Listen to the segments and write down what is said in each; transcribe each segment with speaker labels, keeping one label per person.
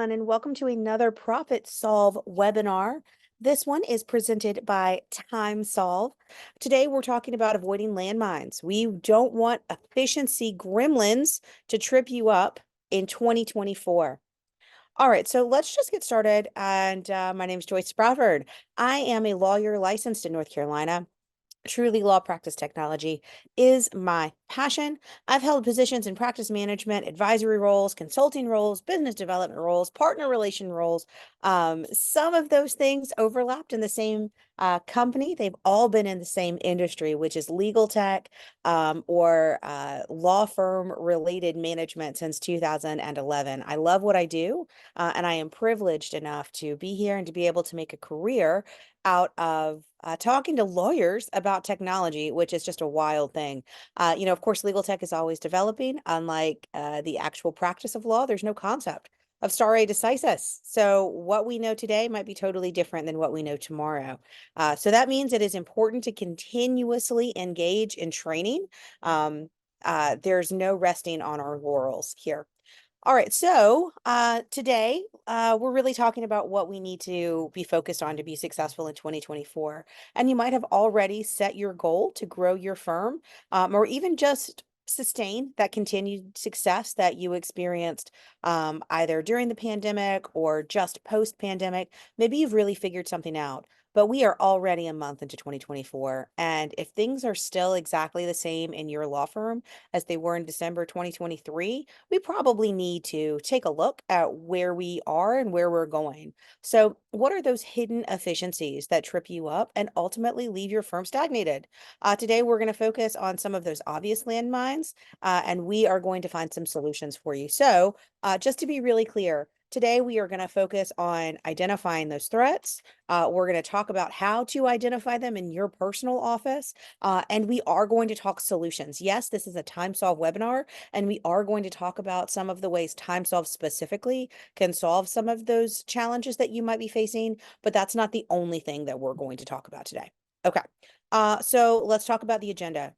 Speaker 1: everyone, and welcome to another Profit Solve webinar. This one is presented by Time Solve. Today, we're talking about avoiding landmines. We don't want efficiency gremlins to trip you up in 2024. All right, so let's just get started. And my name is Joyce Sprafford. I am a lawyer licensed in North Carolina. Truly, law practice technology is my passion. I've held positions in practice management, advisory roles, consulting roles, business development roles, partner relation roles. Some of those things overlapped in the same company. They've all been in the same industry, which is legal tech or law firm related management since 2011. I love what I do, and I am privileged enough to be here and to be able to make a career out of talking to lawyers about technology, which is just a wild thing. Of course, legal tech is always developing. Unlike the actual practice of law, there's no concept of stare decisis. So what we know today might be totally different than what we know tomorrow. So that means it is important to continuously engage in training. There's no resting on our laurels here. All right, so today we're really talking about what we need to be focused on to be successful in 2024. And you might have already set your goal to grow your firm or even just sustain that continued success that you experienced either during the pandemic or just post-pandemic. Maybe you've really figured something out. But we are already a month into 2024. And if things are still exactly the same in your law firm as they were in December 2023, we probably need to take a look at where we are and where we're going. So, what are those hidden efficiencies that trip you up and ultimately leave your firm stagnated? Today, we're going to focus on some of those obvious landmines, and we are going to find some solutions for you. So, just to be really clear, today we are going to focus on identifying those threats. We're going to talk about how to identify them in your personal office. And we are going to talk solutions. Yes, this is a Time Solve webinar, and we are going to talk about some of the ways Time Solve specifically can solve some of those challenges that you might be facing, but that's not the only thing that we're going to talk about today. Okay, so let's talk about the agenda.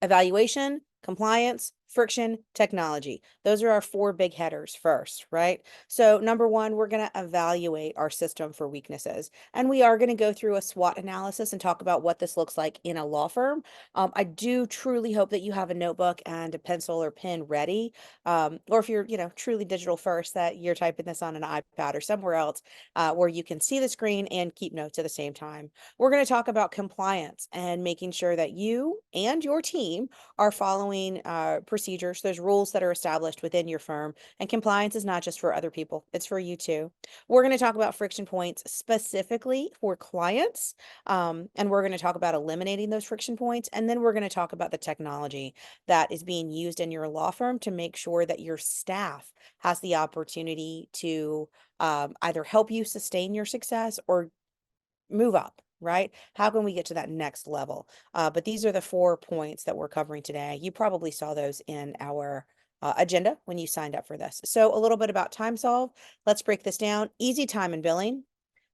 Speaker 1: Evaluation, compliance, friction, technology. Those are our four big headers first, right? So number one, we're going to evaluate our system for weaknesses. And we are going to go through a SWOT analysis and talk about what this looks like in a law firm. I do truly hope that you have a notebook and a pencil or pen ready. Or if you're, truly digital first, that you're typing this on an iPad or somewhere else where you can see the screen and keep notes at the same time. We're going to talk about compliance and making sure that you and your team are following procedures, those rules that are established within your firm. And compliance is not just for other people, it's for you too. We're going to talk about friction points specifically for clients. And we're going to talk about eliminating those friction points. And then we're going to talk about the technology that is being used in your law firm to make sure that your staff has the opportunity to either help you sustain your success or move up, right? How can we get to that next level? But these are the 4 points that we're covering today. You probably saw those in our agenda when you signed up for this. So a little bit about Time Solve. Let's break this down. Easy time and billing.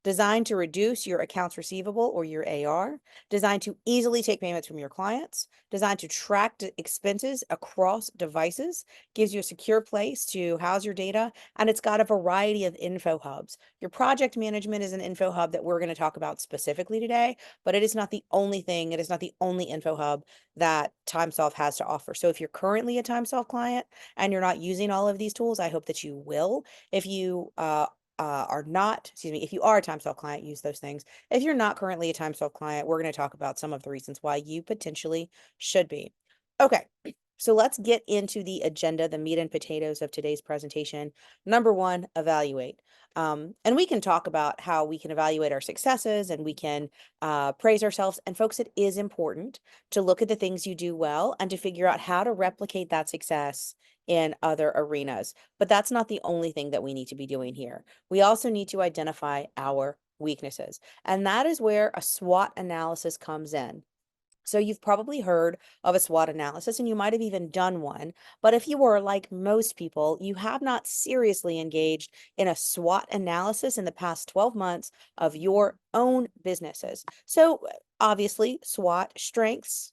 Speaker 1: Designed to reduce your accounts receivable or your AR, designed to easily take payments from your clients, designed to track expenses across devices, gives you a secure place to house your data, and it's got a variety of info hubs. Your project management is an info hub that we're going to talk about specifically today, but it is not the only thing. It is not the only info hub that TimeSolve has to offer. So if you're currently a TimeSolve client and you're not using all of these tools, I hope that you will. If you are not, excuse me, if you are a TimeSolve client, use those things. If you're not currently a TimeSolve client, we're going to talk about some of the reasons why you potentially should be. Okay, so let's get into the agenda, the meat and potatoes of today's presentation. Number one, evaluate. And we can talk about how we can evaluate our successes and we can praise ourselves. And folks, it is important to look at the things you do well and to figure out how to replicate that success in other arenas. But that's not the only thing that we need to be doing here. We also need to identify our weaknesses. And that is where a SWOT analysis comes in. So you've probably heard of a SWOT analysis and you might have even done one. But if you are like most people, you have not seriously engaged in a SWOT analysis in the past 12 months of your own businesses. So obviously, SWOT, strengths,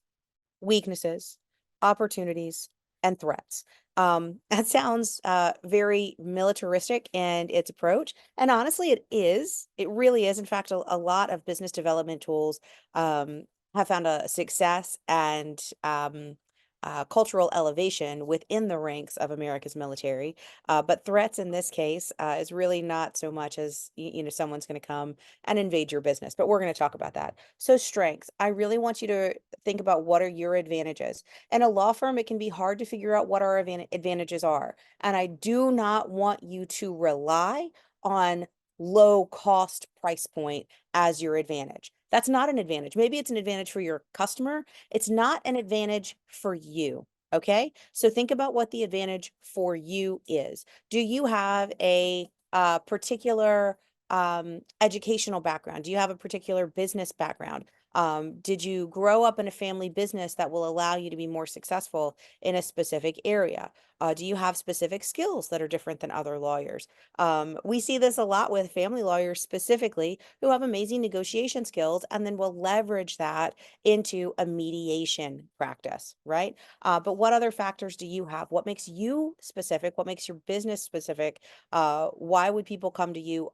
Speaker 1: weaknesses, opportunities, and threats. That sounds very militaristic in its approach. And honestly, it is. It really is. In fact, a lot of business development tools um, have found a success and cultural elevation within the ranks of America's military. But threats in this case is really not so much as, someone's going to come and invade your business. But we're going to talk about that. So, strengths. I really want you to think about what are your advantages. In a law firm, it can be hard to figure out what our advantages are. And I do not want you to rely on low cost price point as your advantage. That's not an advantage. Maybe it's an advantage for your customer. It's not an advantage for you. Okay. So think about what the advantage for you is. Do you have a particular educational background? Do you have a particular business background? Did you grow up in a family business that will allow you to be more successful in a specific area? Do you have specific skills that are different than other lawyers? We see this a lot with family lawyers specifically who have amazing negotiation skills and then will leverage that into a mediation practice, right? But what other factors do you have? What makes you specific? What makes your business specific? Why would people come to you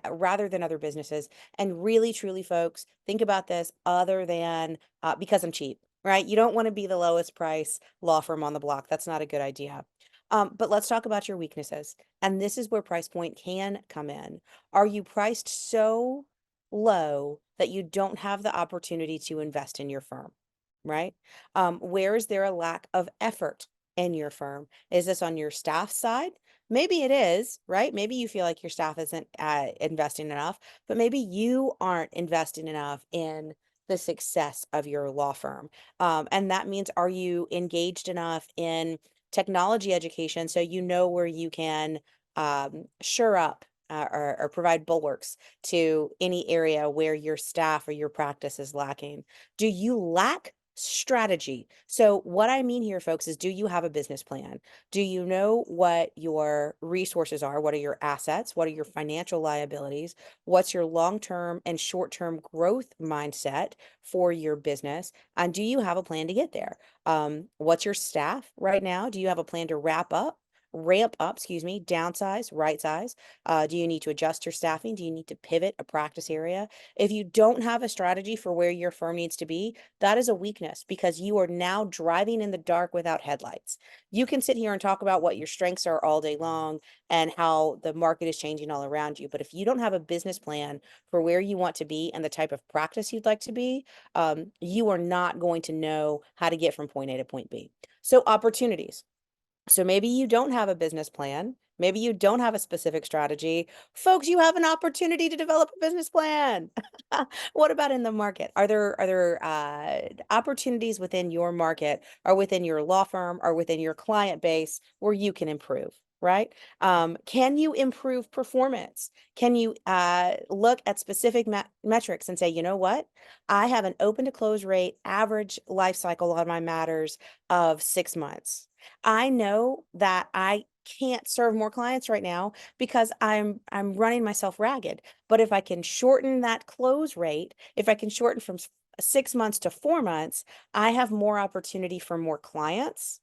Speaker 1: rather than other businesses? And really, truly, folks, think about this other than because I'm cheap, right? You don't want to be the lowest price law firm on the block. That's not a good idea. But let's talk about your weaknesses. And this is where price point can come in. Are you priced so low that you don't have the opportunity to invest in your firm, right? Where is there a lack of effort in your firm? Is this on your staff side? Maybe it is, right? Maybe you feel like your staff isn't investing enough, but maybe you aren't investing enough in the success of your law firm. And that means, are you engaged enough in technology education so you know where you can shore up or provide bulwarks to any area where your staff or your practice is lacking? Do you lack strategy? So what I mean here, folks, is do you have a business plan? Do you know what your resources are? What are your assets? What are your financial liabilities? What's your long-term and short-term growth mindset for your business? And do you have a plan to get there? What's your staff right now? Do you have a plan to ramp up, excuse me, downsize, right size? Do you need to adjust your staffing? Do you need to pivot a practice area? If you don't have a strategy for where your firm needs to be, that is a weakness because you are now driving in the dark without headlights. You can sit here and talk about what your strengths are all day long and how the market is changing all around you. But if you don't have a business plan for where you want to be and the type of practice you'd like to be, you are not going to know how to get from point A to point B. So opportunities. So maybe you don't have a business plan. Maybe you don't have a specific strategy. Folks, you have an opportunity to develop a business plan. What about in the market? Are there opportunities within your market or within your law firm or within your client base where you can improve, right? Can you improve performance? Can you look at specific metrics and say, you know what? I have an open to close rate average life cycle on my matters of 6 months. I know that I can't serve more clients right now because I'm running myself ragged. But if I can shorten that close rate, if I can shorten from 6 months to 4 months, I have more opportunity for more clients.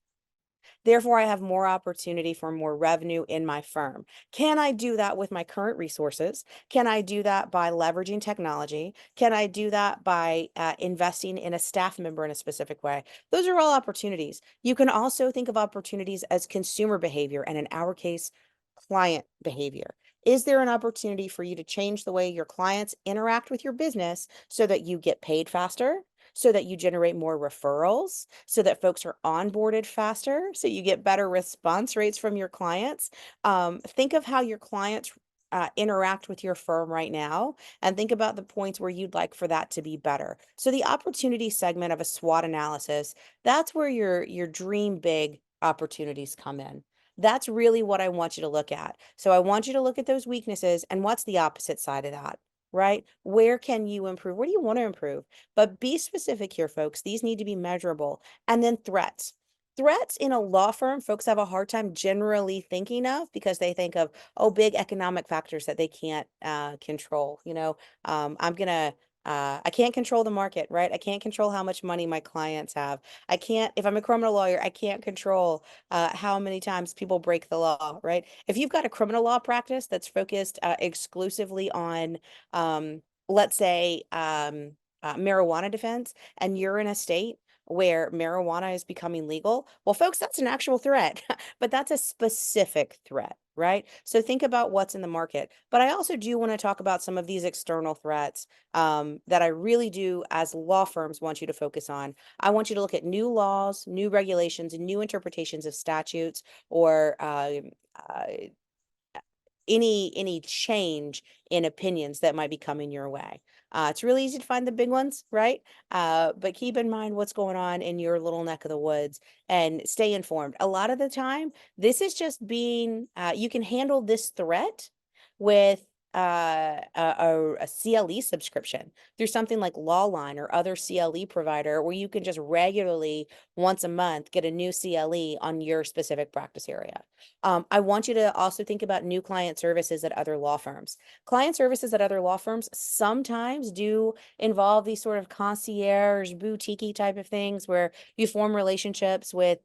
Speaker 1: Therefore, I have more opportunity for more revenue in my firm. Can I do that with my current resources? Can I do that by leveraging technology? Can I do that by investing in a staff member in a specific way? Those are all opportunities. You can also think of opportunities as consumer behavior, and in our case, client behavior. Is there an opportunity for you to change the way your clients interact with your business so that you get paid faster, so that you generate more referrals, so that folks are onboarded faster, so you get better response rates from your clients? Think of how your clients interact with your firm right now and think about the points where you'd like for that to be better. So the opportunity segment of a SWOT analysis, that's where your dream big opportunities come in. That's really what I want you to look at. So I want you to look at those weaknesses and what's the opposite side of that, right? Where can you improve? Where do you want to improve? But be specific here, folks. These need to be measurable. And then threats. Threats in a law firm, folks have a hard time generally thinking of because they think of, oh, big economic factors that they can't control. I'm gonna I can't control the market, right? I can't control how much money my clients have. I can't, if I'm a criminal lawyer, I can't control how many times people break the law, right? If you've got a criminal law practice that's focused exclusively on, let's say, marijuana defense, and you're in a state where marijuana is becoming legal, well, folks, that's an actual threat, but that's a specific threat, right? So think about what's in the market. But I also do want to talk about some of these external threats that I really do, as law firms, want you to focus on. I want you to look at new laws, new regulations, and new interpretations of statutes, or uh, any change in opinions that might be coming your way. It's really easy to find the big ones, right? But keep in mind what's going on in your little neck of the woods and stay informed. A lot of the time, this is just being, you can handle this threat with a CLE subscription through something like Lawline or other CLE provider, where you can just regularly, once a month, get a new CLE on your specific practice area. I want you to also think about new client services at other law firms. Client services at other law firms sometimes do involve these sort of concierge, boutique type of things where you form relationships with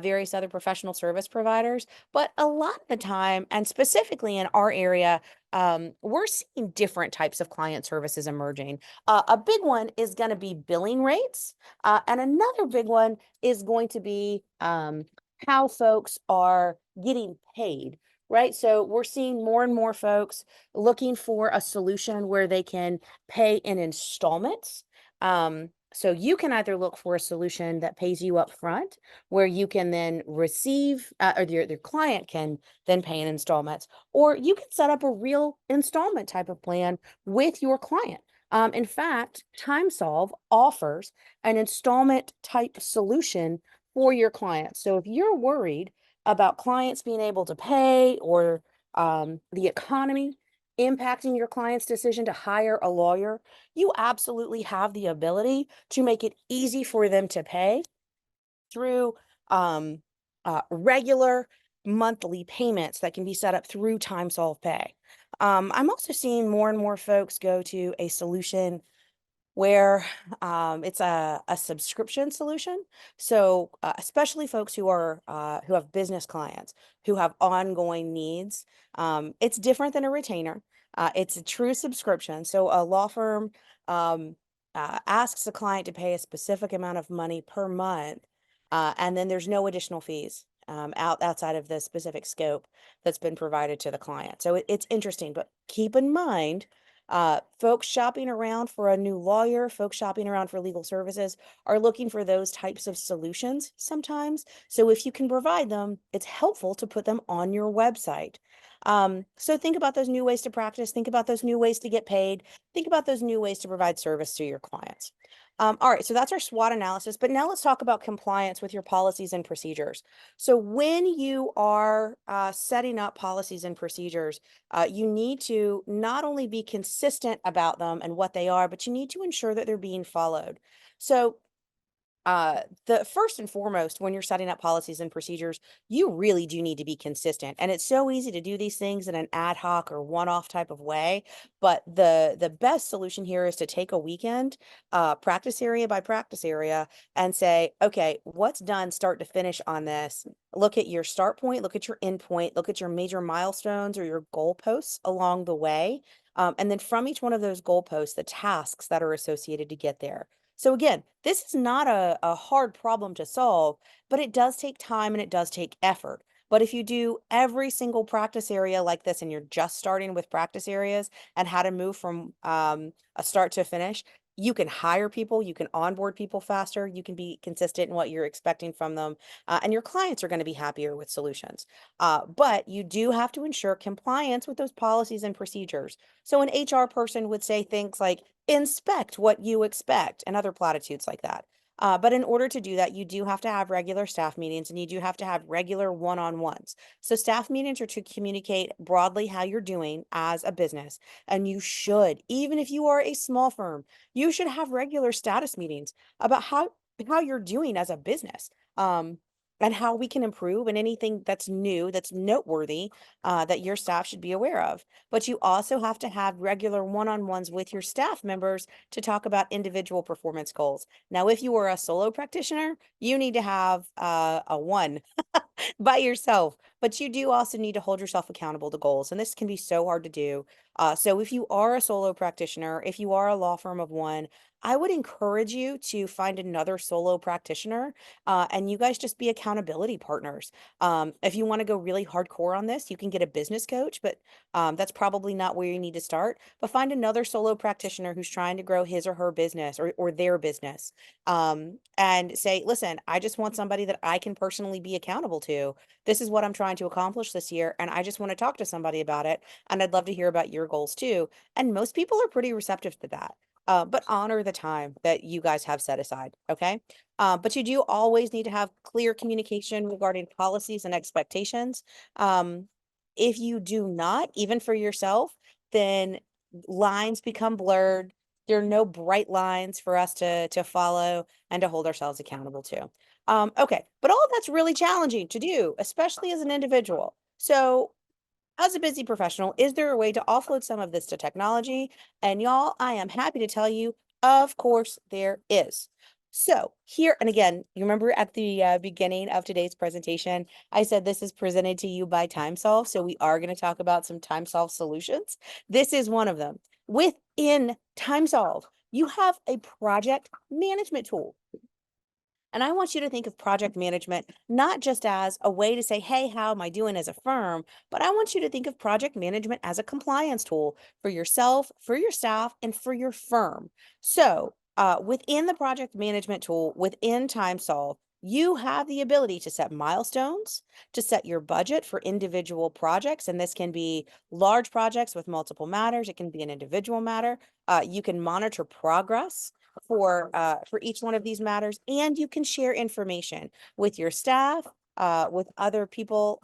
Speaker 1: various other professional service providers. But a lot of the time, and specifically in our area, we're seeing different types of client services emerging. A big one is going to be billing rates, and another big one is going to be how folks are getting paid, right? So we're seeing more and more folks looking for a solution where they can pay in installments. So you can either look for a solution that pays you up front, where you can then receive, or your client can then pay in installments, or you can set up a real installment type of plan with your client. In fact, TimeSolve offers an installment type solution for your clients. So if you're worried about clients being able to pay, or the economy impacting your client's decision to hire a lawyer, you absolutely have the ability to make it easy for them to pay through um, regular monthly payments that can be set up through TimeSolve Pay. I'm also seeing more and more folks go to a solution where it's a subscription solution. So especially folks who have business clients who have ongoing needs, it's different than a retainer. It's a true subscription. So a law firm asks a client to pay a specific amount of money per month, and then there's no additional fees outside of the specific scope that's been provided to the client. So it's interesting, but keep in mind, folks shopping around for a new lawyer, folks shopping around for legal services are looking for those types of solutions sometimes. So if you can provide them, it's helpful to put them on your website. So think about those new ways to practice, think about those new ways to get paid, think about those new ways to provide service to your clients. All right, so that's our SWOT analysis, but now let's talk about compliance with your policies and procedures. So when you are setting up policies and procedures, you need to not only be consistent about them and what they are, but you need to ensure that they're being followed. So the first and foremost, when you're setting up policies and procedures, you really do need to be consistent. And it's so easy to do these things in an ad hoc or one-off type of way. But the best solution here is to take a weekend, practice area by practice area, and say, okay, what's done start to finish on this? Look at your start point, look at your end point, look at your major milestones or your goalposts along the way. And then from each one of those goalposts, the tasks that are associated to get there. So again, this is not a hard problem to solve, but it does take time and it does take effort. But if you do every single practice area like this, and you're just starting with practice areas and how to move from a start to a finish, you can hire people, you can onboard people faster, you can be consistent in what you're expecting from them, and your clients are going to be happier with solutions. But you do have to ensure compliance with those policies and procedures. So an HR person would say things like, inspect what you expect, and other platitudes like that. But in order to do that, you do have to have regular staff meetings, and you do have to have regular one-on-ones. So staff meetings are to communicate broadly how you're doing as a business. And you should, even if you are a small firm, you should have regular status meetings about how you're doing as a business. and how we can improve and anything that's new, that's noteworthy, that your staff should be aware of. But you also have to have regular one-on-ones with your staff members to talk about individual performance goals. Now, if you are a solo practitioner, you need to have a one by yourself, but you do also need to hold yourself accountable to goals. And this can be so hard to do. So if you are a solo practitioner, if you are a law firm of one, I would encourage you to find another solo practitioner, and you guys just be accountability partners. If you want to go really hardcore on this, you can get a business coach, but that's probably not where you need to start. But find another solo practitioner who's trying to grow his or her business, or their business, and say, listen, I just want somebody that I can personally be accountable to. This is what I'm trying to accomplish this year, and I just want to talk to somebody about it. And I'd love to hear about your goals too. And most people are pretty receptive to that. But honor the time that you guys have set aside. Okay. But you do always need to have clear communication regarding policies and expectations. Um, if you do not, even for yourself, then lines become blurred. There are no bright lines for us to follow and to hold ourselves accountable to. Okay, but all of that's really challenging to do, especially as an individual. So as a busy professional, is there a way to offload some of this to technology? And y'all, I am happy to tell you, of course, there is. So here, and again, you remember at the beginning of today's presentation, I said this is presented to you by TimeSolve. So we are going to talk about some TimeSolve solutions. This is one of them. Within TimeSolve, you have a project management tool. And I want you to think of project management not just as a way to say, hey, how am I doing as a firm? But I want you to think of project management as a compliance tool for yourself, for your staff, and for your firm. So within the project management tool, within TimeSolve, you have the ability to set milestones, to set your budget for individual projects. And this can be large projects with multiple matters. It can be an individual matter. You can monitor progress for each one of these matters, and you can share information with your staff, with other people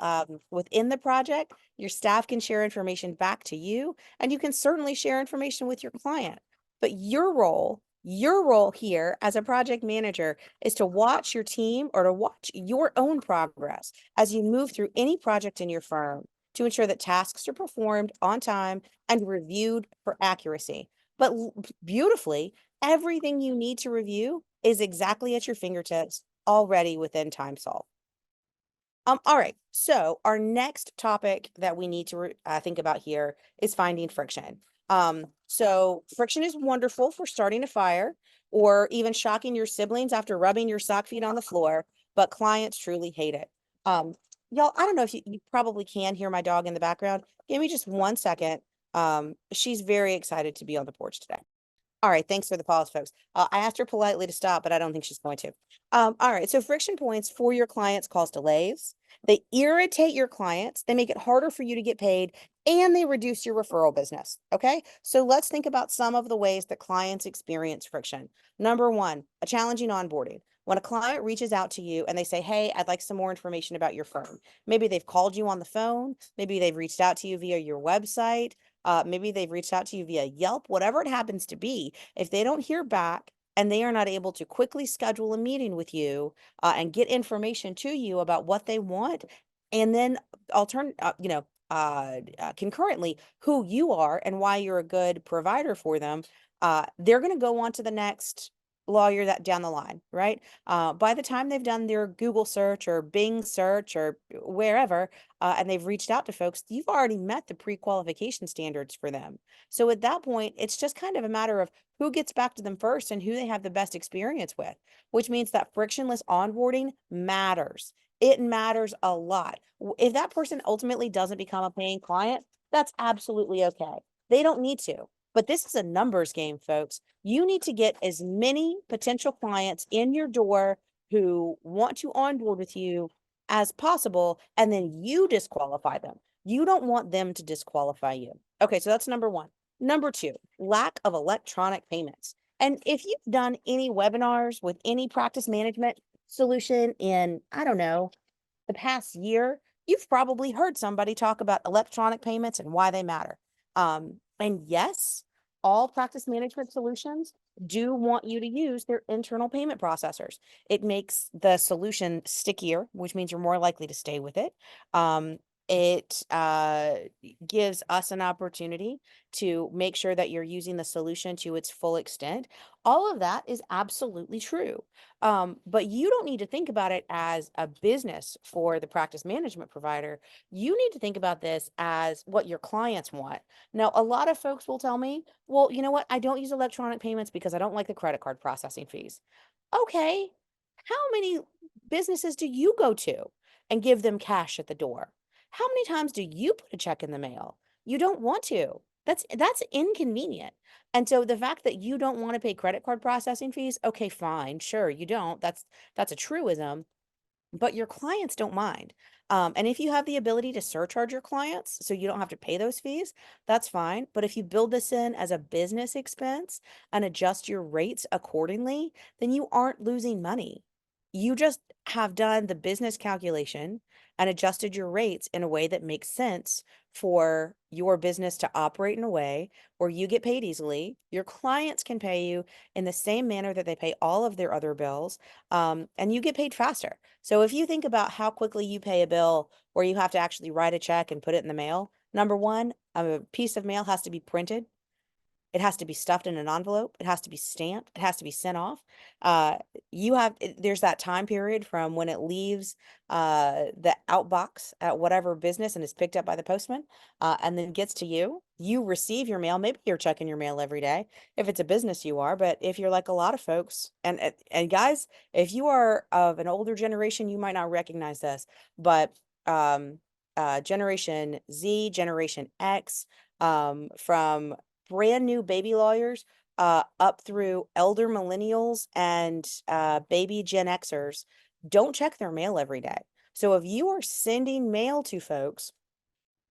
Speaker 1: within the project. Your staff can share information back to you, and you can certainly share information with your client. But your role here as a project manager is to watch your team, or to watch your own progress as you move through any project in your firm, to ensure that tasks are performed on time and reviewed for accuracy. But beautifully, everything you need to review is exactly at your fingertips already within TimeSolve. All right. So our next topic that we need to think about here is finding friction. So friction is wonderful for starting a fire or even shocking your siblings after rubbing your sock feet on the floor, but clients truly hate it. Y'all, I don't know if you probably can hear my dog in the background. Give me just 1 second. She's very excited to be on the porch today. All right, thanks for the pause, folks. I asked her politely to stop, but I don't think she's going to. All right, so friction points for your clients cause delays. They irritate your clients. They make it harder for you to get paid, and they reduce your referral business. Okay, so let's think about some of the ways that clients experience friction. Number one, a challenging onboarding. When a client reaches out to you and they say, hey, I'd like some more information about your firm. Maybe they've called you on the phone. Maybe they've reached out to you via your website. Maybe they've reached out to you via Yelp, whatever it happens to be. If they don't hear back and they are not able to quickly schedule a meeting with you and get information to you about what they want, and then concurrently who you are and why you're a good provider for them, they're going to go on to the next lawyer that down the line, right? By the time they've done their Google search or Bing search or wherever, and they've reached out to folks, you've already met the pre-qualification standards for them. So at that point, it's just kind of a matter of who gets back to them first and who they have the best experience with, which means that frictionless onboarding matters. It matters a lot. If that person ultimately doesn't become a paying client, that's absolutely okay. They don't need to. But this is a numbers game, folks. You need to get as many potential clients in your door who want to onboard with you as possible, and then you disqualify them. You don't want them to disqualify you. Okay, so that's number one. Number two, lack of electronic payments. And if you've done any webinars with any practice management solution in, I don't know, the past year, you've probably heard somebody talk about electronic payments and why they matter. And yes, all practice management solutions do want you to use their internal payment processors. It makes the solution stickier, which means you're more likely to stay with it. Um, it gives us an opportunity to make sure that you're using the solution to its full extent. All of that is absolutely true. But you don't need to think about it as a business for the practice management provider. You need to think about this as what your clients want. Now, a lot of folks will tell me, well, you know what? I don't use electronic payments because I don't like the credit card processing fees. Okay. How many businesses do you go to and give them cash at the door? How many times do you put a check in the mail? You don't want to. That's inconvenient. And so the fact that you don't want to pay credit card processing fees, okay, fine. Sure, you don't. That's a truism, but your clients don't mind. And if you have the ability to surcharge your clients so you don't have to pay those fees, that's fine. But if you build this in as a business expense and adjust your rates accordingly, then you aren't losing money. You just have done the business calculation and adjusted your rates in a way that makes sense for your business to operate in a way where you get paid easily. Your clients can pay you in the same manner that they pay all of their other bills, and you get paid faster. So if you think about how quickly you pay a bill where you have to actually write a check and put it in the mail, number one, a piece of mail has to be printed. It has to be stuffed in an envelope. It has to be stamped. It has to be sent off. There's that time period from when it leaves the outbox at whatever business and is picked up by the postman, and then gets to you. You receive your mail. Maybe you're checking your mail every day if it's a business you are, but if you're like a lot of folks, and guys, if you are of an older generation, you might not recognize this, but um, Generation Z, Generation X, from brand new baby lawyers up through elder millennials and baby Gen Xers don't check their mail every day. So if you are sending mail to folks,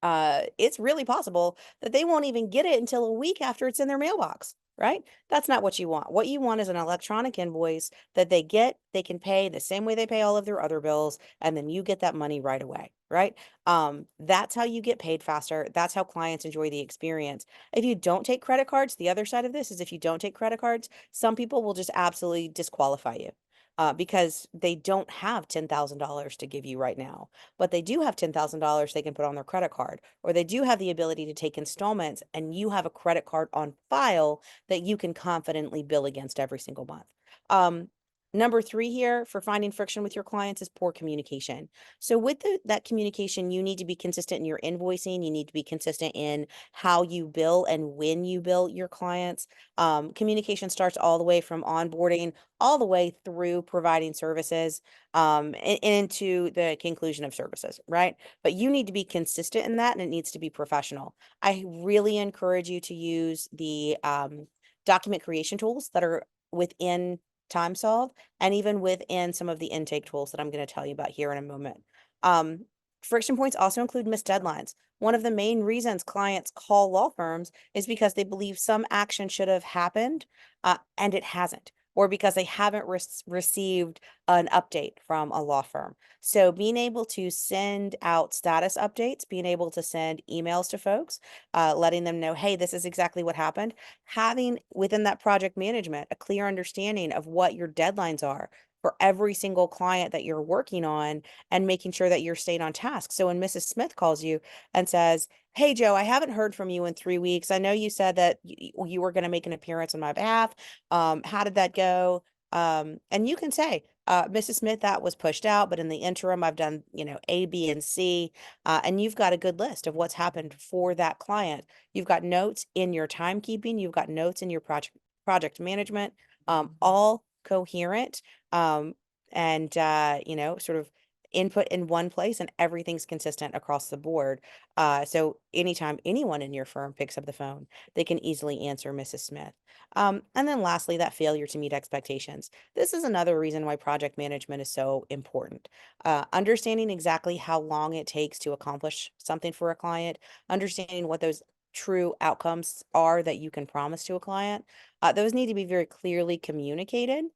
Speaker 1: it's really possible that they won't even get it until a week after it's in their mailbox, right? That's not what you want. What you want is an electronic invoice that they get, they can pay the same way they pay all of their other bills, and then you get that money right away, right? That's how you get paid faster. That's how clients enjoy the experience. If you don't take credit cards, the other side of this is if you don't take credit cards, some people will just absolutely disqualify you. Because they don't have $10,000 to give you right now, but they do have $10,000 they can put on their credit card, or they do have the ability to take installments, and you have a credit card on file that you can confidently bill against every single month. Um, Number three here for finding friction with your clients is poor communication. So with that communication, you need to be consistent in your invoicing. You need to be consistent in how you bill and when you bill your clients. Communication starts all the way from onboarding all the way through providing services, into the conclusion of services, right? But you need to be consistent in that, and it needs to be professional. I really encourage you to use the document creation tools that are within TimeSolve, and even within some of the intake tools that I'm going to tell you about here in a moment. Um, Friction points also include missed deadlines. One of the main reasons clients call law firms is because they believe some action should have happened, and it hasn't, or because they haven't received an update from a law firm. So being able to send out status updates, being able to send emails to folks, letting them know, hey, this is exactly what happened, having within that project management a clear understanding of what your deadlines are for every single client that you're working on, and making sure that you're staying on task. So when Mrs. Smith calls you and says, hey, Joe, I haven't heard from you in 3 weeks. I know you said that you were going to make an appearance on my behalf. How did that go? And you can say, Mrs. Smith, that was pushed out, but in the interim, I've done, A, B, and C. And you've got a good list of what's happened for that client. You've got notes in your timekeeping. You've got notes in your project management, all coherent, and sort of input in one place, and everything's consistent across the board. So anytime anyone in your firm picks up the phone, they can easily answer Mrs. Smith. And then lastly, that failure to meet expectations. This is another reason why project management is so important. Understanding exactly how long it takes to accomplish something for a client, understanding what those true outcomes are that you can promise to a client. Those need to be very clearly communicated.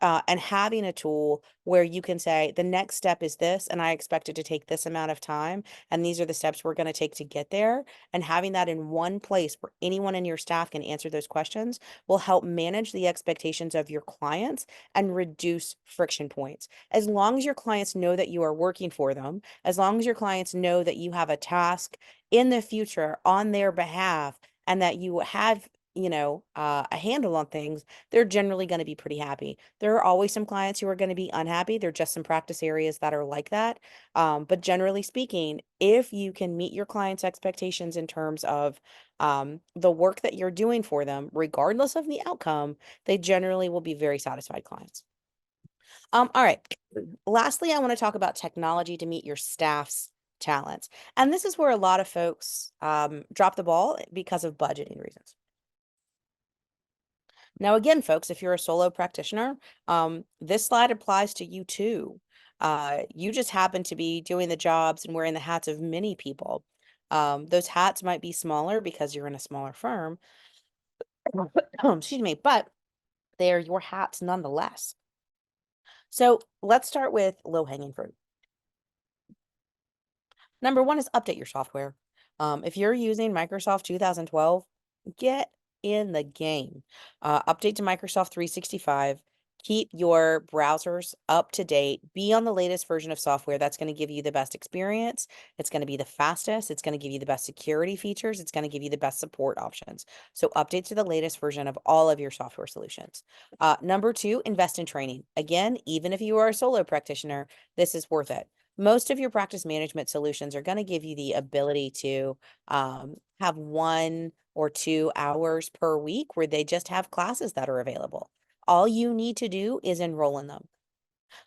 Speaker 1: and having a tool where you can say, the next step is this, and I expect it to take this amount of time, and these are the steps we're going to take to get there. And having that in one place where anyone in your staff can answer those questions will help manage the expectations of your clients and reduce friction points. As long as your clients know that you are working for them, as long as your clients know that you have a task in the future on their behalf, and that you have, a handle on things, they're generally going to be pretty happy. There are always some clients who are going to be unhappy. There are just some practice areas that are like that. But generally speaking, if you can meet your clients' expectations in terms of the work that you're doing for them, regardless of the outcome, they generally will be very satisfied clients. All right. Lastly, I want to talk about technology to meet your staff's talents. And this is where a lot of folks drop the ball because of budgeting reasons. Now, again, folks, if you're a solo practitioner, this slide applies to you too. You just happen to be doing the jobs and wearing the hats of many people. Those hats might be smaller because you're in a smaller firm, excuse me, but they're your hats nonetheless. So let's start with low-hanging fruit. Number one is update your software. If you're using Microsoft 2012, get in the game. Update to Microsoft 365. Keep your browsers up to date. Be on the latest version of software. That's going to give you the best experience. It's going to be the fastest. It's going to give you the best security features. It's going to give you the best support options. So update to the latest version of all of your software solutions. Number two, invest in training. Again, even if you are a solo practitioner, this is worth it. Most of your practice management solutions are going to give you the ability to have 1 or 2 hours per week where they just have classes that are available. All you need to do is enroll in them.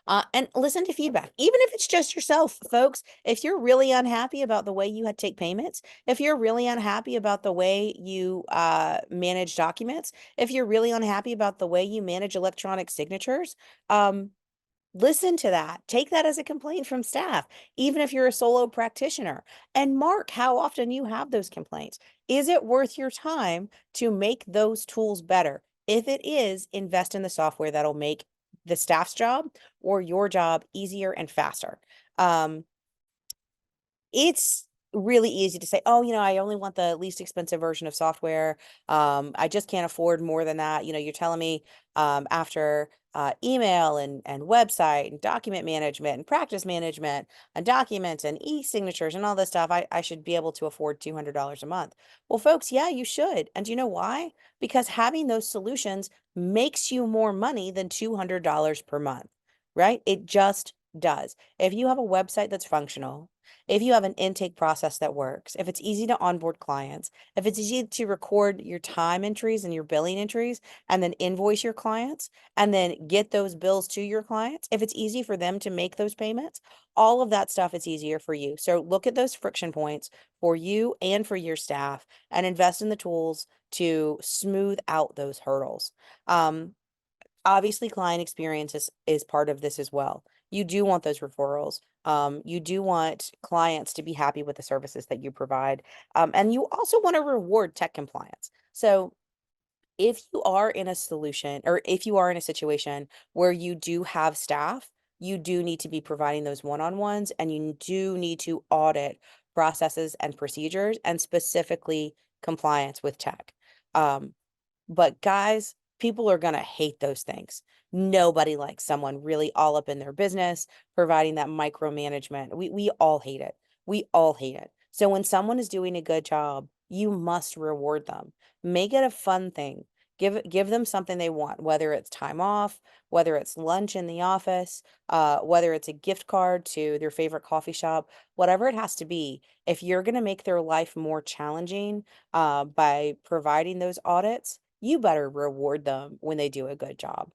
Speaker 1: And listen to feedback, even if it's just yourself, folks. If you're really unhappy about the way you had take payments, if you're really unhappy about the way you manage documents, if you're really unhappy about the way you manage electronic signatures, listen to that. Take that as a complaint from staff, even if you're a solo practitioner, and mark how often you have those complaints. Is it worth your time to make those tools better? If it is, invest in the software that'll make the staff's job or your job easier and faster. It's really easy to say, oh, I only want the least expensive version of software. I just can't afford more than that. You're telling me after email and website and document management and practice management and documents and e-signatures and all this stuff, I should be able to afford $200 a month. Well, folks, yeah, you should. And do you know why? Because having those solutions makes you more money than $200 per month, right? It just does. If you have a website that's functional, if you have an intake process that works, if it's easy to onboard clients, if it's easy to record your time entries and your billing entries and then invoice your clients and then get those bills to your clients, if it's easy for them to make those payments, all of that stuff is easier for you. So look at those friction points for you and for your staff and invest in the tools to smooth out those hurdles. Obviously, client experience is part of this as well. You do want those referrals. You do want clients to be happy with the services that you provide. And you also want to reward tech compliance. So if you are in a solution or if you are in a situation where you do have staff, you do need to be providing those one-on-ones and you do need to audit processes and procedures and specifically compliance with tech. But guys, people are going to hate those things. Nobody likes someone really all up in their business, providing that micromanagement. We all hate it. We all hate it. So when someone is doing a good job, you must reward them. Make it a fun thing. Give them something they want, whether it's time off, whether it's lunch in the office, whether it's a gift card to their favorite coffee shop, whatever it has to be. If you're going to make their life more challenging by providing those audits, you better reward them when they do a good job.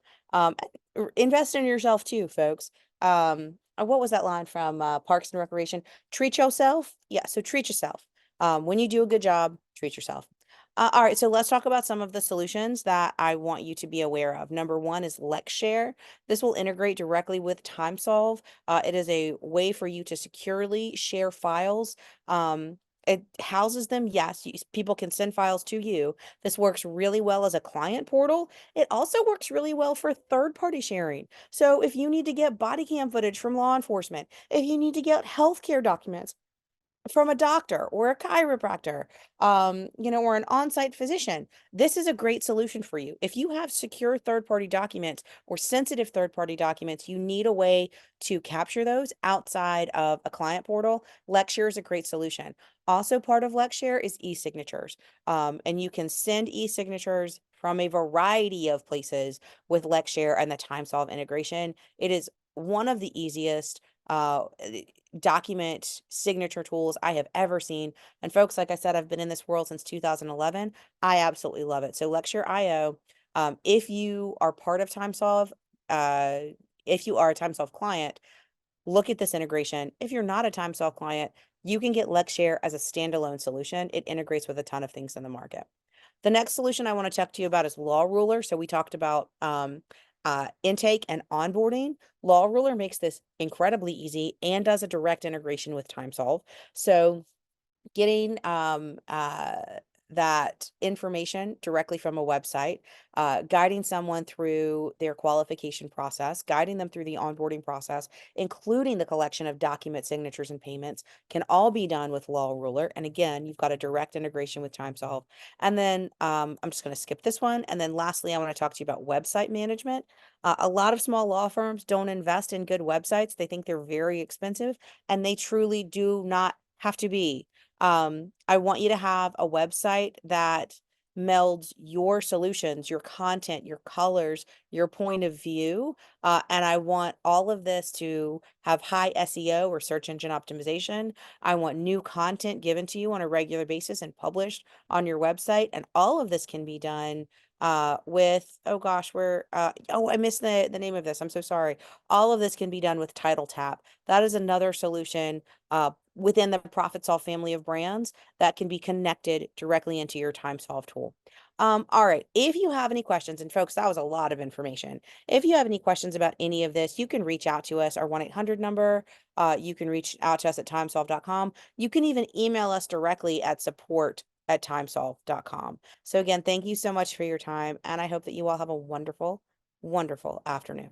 Speaker 1: Invest in yourself too, folks. What was that line from Parks and Recreation? Treat yourself. Yeah, so treat yourself. When you do a good job, treat yourself. All right, so let's talk about some of the solutions that I want you to be aware of. Number one is LexShare. This will integrate directly with TimeSolve. It is a way for you to securely share files It houses them. Yes, people can send files to you. This works really well as a client portal. It also works really well for third-party sharing. So if you need to get body cam footage from law enforcement, if you need to get healthcare documents from a doctor or a chiropractor, or an on-site physician, this is a great solution for you. If you have secure third-party documents or sensitive third-party documents, you need a way to capture those outside of a client portal. Lexshare is a great solution. Also, part of Lexshare is e-signatures, and you can send e-signatures from a variety of places with Lexshare and the TimeSolve integration. It is one of the easiest document signature tools I have ever seen. And folks, like I said, I've been in this world since 2011. I absolutely love it. So Lecture.io, if you are part of TimeSolve, uh, if you are a TimeSolve client, look at this integration. If you're not a TimeSolve client, you can get Lexshare as a standalone solution. It integrates with a ton of things in the market. The next solution I want to talk to you about is Law Ruler. So we talked about intake and onboarding. Law Ruler makes this incredibly easy and does a direct integration with TimeSolve. So getting that information directly from a website, guiding someone through their qualification process, guiding them through the onboarding process, including the collection of document signatures and payments, can all be done with Law Ruler. And again, you've got a direct integration with TimeSolve. And then I'm just going to skip this one. And then lastly, I want to talk to you about website management. A lot of small law firms don't invest in good websites. They think they're very expensive, and they truly do not have to be. I want you to have a website that melds your solutions, your content, your colors, your point of view. And I want all of this to have high SEO or search engine optimization. I want new content given to you on a regular basis and published on your website. And all of this can be done with, oh gosh, I missed the name of this. I'm so sorry. All of this can be done with Title Tap. That is another solution within the ProfitSolve family of brands that can be connected directly into your TimeSolve tool. All right. If you have any questions, and folks, that was a lot of information. If you have any questions about any of this, you can reach out to us, our 1-800 number. You can reach out to us at timesolve.com. You can even email us directly at support@timesolve.com. So again, thank you so much for your time, and I hope that you all have a wonderful, wonderful afternoon.